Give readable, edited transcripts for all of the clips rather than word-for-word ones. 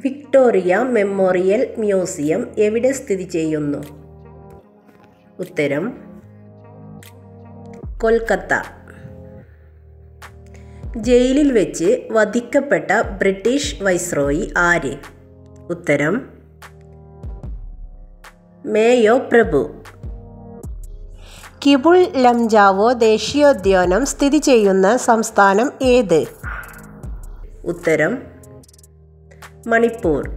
Victoria memorial museum എവിടെ സ്ഥിതി ചെയ്യുന്നു? ഉത്തരം കൊൽക്കത്ത. ജയിലിൽ വെച്ച് വധിക്കപ്പെട്ട ബ്രിട്ടീഷ് വൈസ്രോയി ആര്? ഉത്തരം മേയോ പ്രഭു. കിബുൾ ലംജാവോ ദേശീയോദ്യാനം സ്ഥിതി ചെയ്യുന്ന സംസ്ഥാനം ഏത്? ഉത്തരം മണിപ്പൂർ.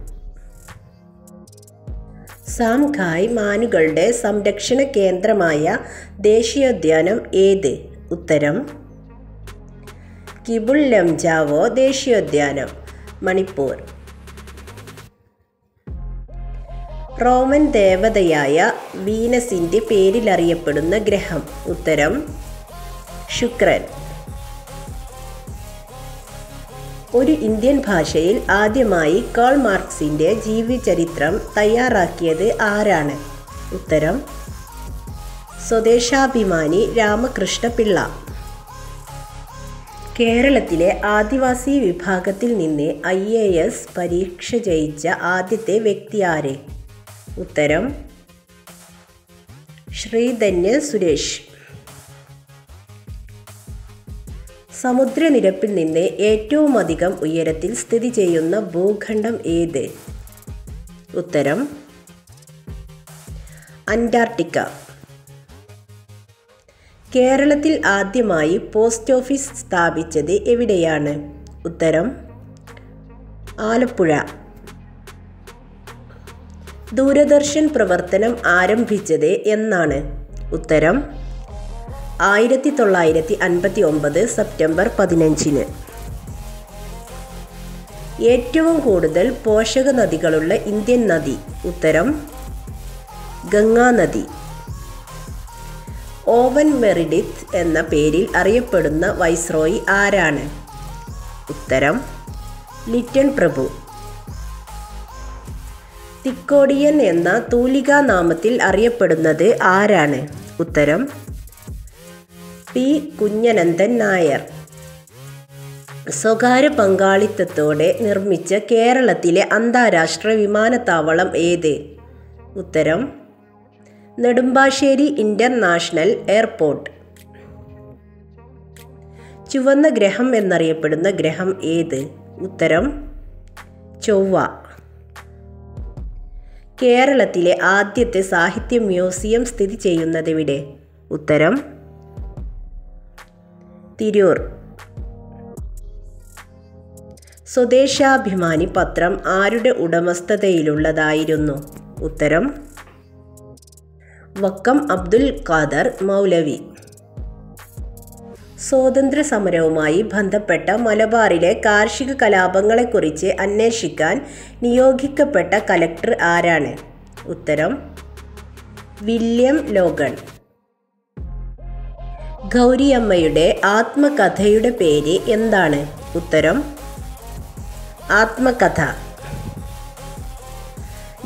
സാംഖായ് മാനുകളുടെ സംരക്ഷണ കേന്ദ്രമായ ദേശീയോദ്യാനം ഏത്? ഉത്തരം കിബുൾ ലംജാവോ ദേശീയോദ്യാനം, മണിപ്പൂർ. റോമൻ ദേവതയായ വീനസിൻ്റെ പേരിലറിയപ്പെടുന്ന ഗ്രഹം? ഉത്തരം ശുക്രൻ. ഒരു ഇന്ത്യൻ ഭാഷയിൽ ആദ്യമായി കാൾ മാർക്സിൻ്റെ ജീവചരിത്രം തയ്യാറാക്കിയത് ആരാണ്? ഉത്തരം സ്വദേശാഭിമാനി രാമകൃഷ്ണ പിള്ള. കേരളത്തിലെ ആദിവാസി വിഭാഗത്തിൽ നിന്ന് IAS പരീക്ഷ ജയിച്ച ആദ്യത്തെ വ്യക്തി ആര്? ഉത്തരം ശ്രീധന്യ സുരേഷ്. സമുദ്രനിരപ്പിൽ നിന്ന് ഏറ്റവും അധികം ഉയരത്തിൽ സ്ഥിതി ചെയ്യുന്ന ഭൂഖണ്ഡം ഏത്? ഉത്തരം അന്റാർട്ടിക്ക. കേരളത്തിൽ ആദ്യമായി പോസ്റ്റ് ഓഫീസ് സ്ഥാപിച്ചത് എവിടെയാണ്? ഉത്തരം ആലപ്പുഴ. ദൂരദർശൻ പ്രവർത്തനം ആരംഭിച്ചത് എന്നാണ്? ഉത്തരം 1959 സെപ്റ്റംബർ 15. ഏറ്റവും കൂടുതൽ പോഷക നദികളുള്ള ഇന്ത്യൻ നദി? ഉത്തരം ഗംഗാനദി. ഓവൻ മെറിഡിത്ത് എന്ന പേരിൽ അറിയപ്പെടുന്ന വൈസ്രോയി ആരാണ്? ഉത്തരം ലിറ്റൺ പ്രഭു. തിക്കോടിയൻ എന്ന തൂലികാനാമത്തിൽ അറിയപ്പെടുന്നത് ആരാണ്? ഉത്തരം P. കുഞ്ഞനന്ദൻ നായർ. സ്വകാര്യ പങ്കാളിത്തത്തോടെ നിർമ്മിച്ച കേരളത്തിലെ അന്താരാഷ്ട്ര വിമാനത്താവളം ഏത്? ഉത്തരം നെടുമ്പാശ്ശേരി ഇൻ്റർനാഷണൽ എയർപോർട്ട്. ചുവന്ന ഗ്രഹം എന്നറിയപ്പെടുന്ന ഗ്രഹം ഏത്? ഉത്തരം ചൊവ്വ. കേരളത്തിലെ ആദ്യത്തെ സാഹിത്യ മ്യൂസിയം സ്ഥിതി ചെയ്യുന്നതെവിടെ? ഉത്തരം തിരൂർ. സ്വദേശാഭിമാനി പത്രം ആരുടെ ഉടമസ്ഥതയിലുള്ളതായിരുന്നു? ഉത്തരം വക്കം അബ്ദുൽ ഖാദർ മൗലവി. സ്വാതന്ത്ര്യ സമരവുമായി ബന്ധപ്പെട്ട മലബാറിലെ കാർഷിക കലാപങ്ങളെക്കുറിച്ച് അന്വേഷിക്കാൻ നിയോഗിക്കപ്പെട്ട കലക്ടർ ആരാണ്? ഉത്തരം വില്യം ലോഗൺ. ഗൗരിയമ്മയുടെ ആത്മകഥയുടെ പേര് എന്താണ്? ഉത്തരം ആത്മകഥ.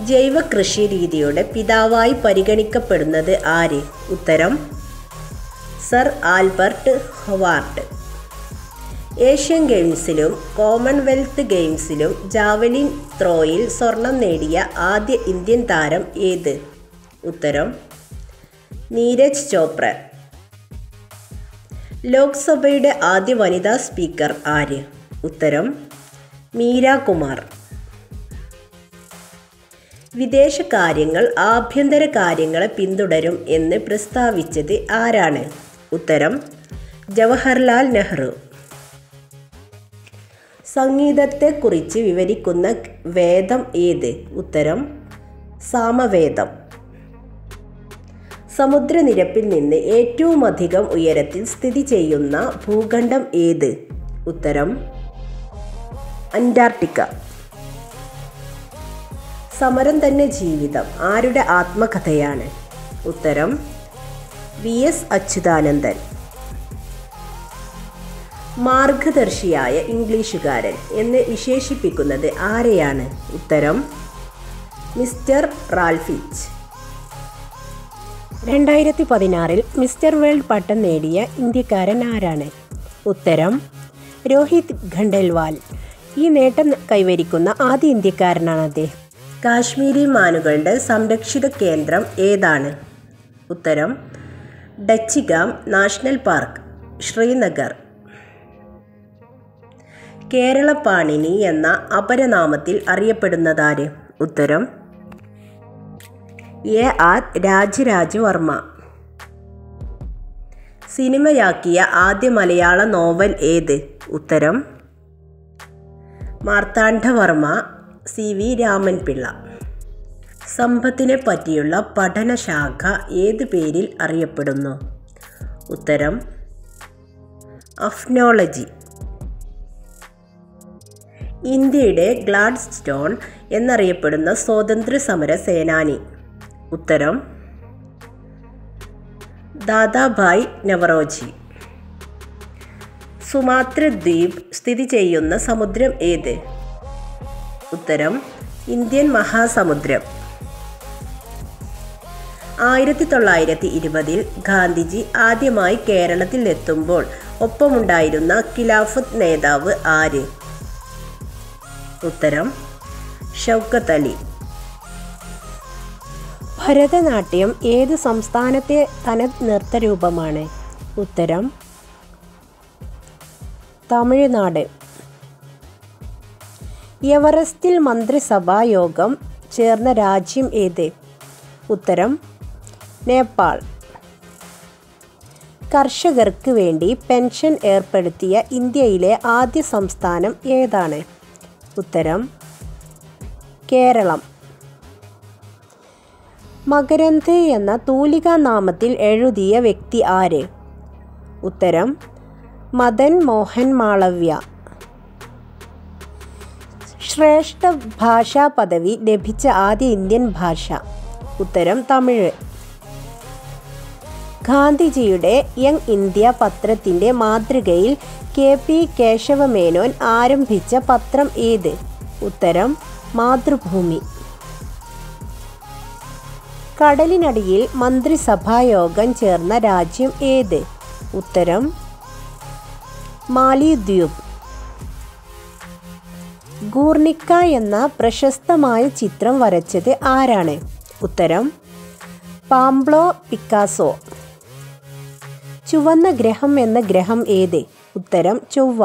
ജൈവ കൃഷി രീതിയുടെ പിതാവായി പരിഗണിക്കപ്പെടുന്നത് ആര്? ഉത്തരം സർ ആൽബർട്ട് ഹൊവാർഡ്. ഏഷ്യൻ ഗെയിംസിലും കോമൺവെൽത്ത് ഗെയിംസിലും ജാവലിൻ ത്രോയിൽ സ്വർണം നേടിയ ആദ്യ ഇന്ത്യൻ താരം ഏത്? ഉത്തരം നീരജ് ചോപ്ര. ലോക്സഭയുടെ ആദ്യ വനിതാ സ്പീക്കർ ആര്? ഉത്തരം മീര കുമാർ. വിദേശകാര്യങ്ങൾ ആഭ്യന്തര കാര്യങ്ങളെ പിന്തുടരും എന്ന് പ്രസ്താവിച്ചത് ആരാണ്? ഉത്തരം ജവഹർലാൽ നെഹ്റു. സംഗീതത്തെക്കുറിച്ച് വിവരിക്കുന്ന വേദം ഏത്? ഉത്തരം സാമവേദം. സമുദ്രനിരപ്പിൽ നിന്ന് ഏറ്റവും അധികം ഉയരത്തിൽ സ്ഥിതി ചെയ്യുന്ന ഭൂഖണ്ഡം ഏത്? ഉത്തരം അന്റാർട്ടിക്ക. സമരം തന്നെ ജീവിതം ആരുടെ ആത്മകഥയാണ്? ഉത്തരം VS അച്യുതാനന്ദൻ. മാർഗദർശിയായ ഇംഗ്ലീഷുകാരൻ എന്ന് വിശേഷിപ്പിക്കുന്നത് ആരെയാണ്? ഉത്തരം മിസ്റ്റർ റാൽഫിച്ച്. 2016 മിസ്റ്റർ വേൾഡ് പട്ടം നേടിയ ഇന്ത്യക്കാരൻ ആരാണ്? ഉത്തരം രോഹിത് ഖണ്ഡേൽവാൽ. ഈ നേട്ടം കൈവരിക്കുന്ന ആദ്യ ഇന്ത്യക്കാരനാണ് അദ്ദേഹം. കാശ്മീരി മാനുകളുടെ സംരക്ഷിത കേന്ദ്രം ഏതാണ്? ഉത്തരം ഡച്ചിഗാം നാഷണൽ പാർക്ക്, ശ്രീനഗർ. കേരള പാണിനി എന്ന അപരനാമത്തിൽ അറിയപ്പെടുന്നതാര്? ഉത്തരം AR രാജരാജവർമ്മ. സിനിമയാക്കിയ ആദ്യ മലയാള നോവൽ ഏത്? ഉത്തരം മാർത്താണ്ഡവർമ്മ, CV രാമൻപിള്ള. സമ്പത്തിനെ പറ്റിയുള്ള പഠനശാഖ ഏത് പേരിൽ അറിയപ്പെടുന്നു? ഉത്തരം അഫ്നോളജി. ഇന്ത്യയുടെ ഗ്ലാഡ്സ്റ്റോൺ എന്നറിയപ്പെടുന്ന സ്വാതന്ത്ര്യ സമര സേനാനി? ഉത്തരം ദാദാഭായ് നവറോജി. സുമാത്ര ദ്വീപ് സ്ഥിതി ചെയ്യുന്ന സമുദ്രം ഏത്? ഉത്തരം ഇന്ത്യൻ മഹാസമുദ്രം. 1920 ഗാന്ധിജി ആദ്യമായി കേരളത്തിൽ എത്തുമ്പോൾ ഒപ്പമുണ്ടായിരുന്ന ഖിലാഫത്ത് നേതാവ് ആര്? ഉത്തരം ഷൗക്കത്ത് അലി. ഭരതനാട്യം ഏത് സംസ്ഥാനത്തെ തനത് നൃത്തരൂപമാണ്? ഉത്തരം തമിഴ്നാട്. എവറസ്റ്റിൽ മന്ത്രിസഭാ യോഗം ചേർന്ന രാജ്യം ഏത്? ഉത്തരം നേപ്പാൾ. കർഷകർക്ക് വേണ്ടി പെൻഷൻ ഏർപ്പെടുത്തിയ ഇന്ത്യയിലെ ആദ്യ സംസ്ഥാനം ഏതാണ്? ഉത്തരം കേരളം. മകരന്ദ് എന്ന തൂലികാ നാമത്തിൽ എഴുതിയ വ്യക്തി ആര്? ഉത്തരം മദൻ മോഹൻ മാളവ്യ. ശ്രേഷ്ഠ ഭാഷാ പദവി ലഭിച്ച ആദ്യ ഇന്ത്യൻ ഭാഷ? ഉത്തരം തമിഴ്. ഗാന്ധിജിയുടെ യങ് ഇന്ത്യ പത്രത്തിൻ്റെ മാതൃകയിൽ KP കേശവമേനോൻ ആരംഭിച്ച പത്രം ഏത്? ഉത്തരം മാതൃഭൂമി. കടലിനടിയിൽ മന്ത്രിസഭായോഗം ചേർന്ന രാജ്യം ഏത്? ഉത്തരം മാലിദ്വീപ്. ഗൂർണിക്ക എന്ന പ്രശസ്തമായ ചിത്രം വരച്ചത് ആരാണ്? ഉത്തരം പാബ്ലോ പിക്കാസോ. ചുവന്ന ഗ്രഹം എന്ന ഗ്രഹം ഏത്? ഉത്തരം ചൊവ്വ.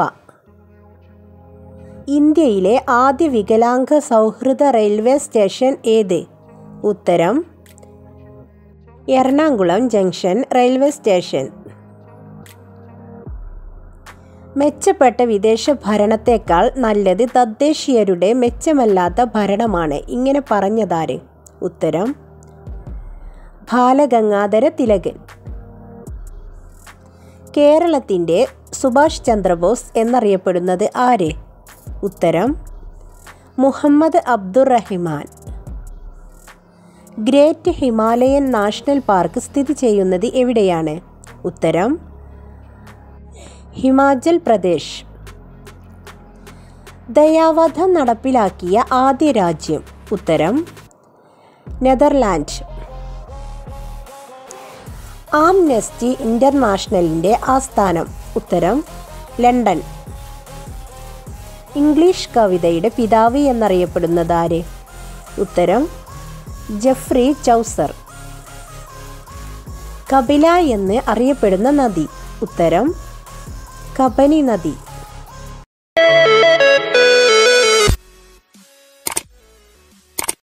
ഇന്ത്യയിലെ ആദ്യ വികലാംഗ സൗഹൃദ റെയിൽവേ സ്റ്റേഷൻ ഏത്? ഉത്തരം എറണാകുളം ജംഗ്ഷൻ റെയിൽവേ സ്റ്റേഷൻ. മെച്ചപ്പെട്ട വിദേശ ഭരണത്തേക്കാൾ നല്ലത് തദ്ദേശീയരുടെ മെച്ചമല്ലാത്ത ഭരണമാണ്. ഇങ്ങനെ പറഞ്ഞതാര്? ഉത്തരം ബാലഗംഗാധര തിലകൻ. കേരളത്തിൻ്റെ സുഭാഷ് ചന്ദ്രബോസ് എന്നറിയപ്പെടുന്നത് ആര്? ഉത്തരം Muhammad Abdurahiman. Great Himalayan national park സ്ഥിതി ചെയ്യുന്നത് എവിടെയാണ്? ഉത്തരം ഹിമാചൽ പ്രദേശ്. ദയാവധം നടപ്പിലാക്കിയ ആദ്യ രാജ്യം? ഉത്തരം നെതർലാൻഡ്. ആംനെസ്റ്റി ഇൻ്റർനാഷണലിൻ്റെ ആസ്ഥാനം? ഉത്തരം ലണ്ടൻ. ഇംഗ്ലീഷ് കവിതയുടെ പിതാവ് എന്നറിയപ്പെടുന്നത് ആര്? ഉത്തരം ജെഫ്രി ചൗസർ. കപില എന്ന് അറിയപ്പെടുന്ന നദി? ഉത്തരം കബനി നദി.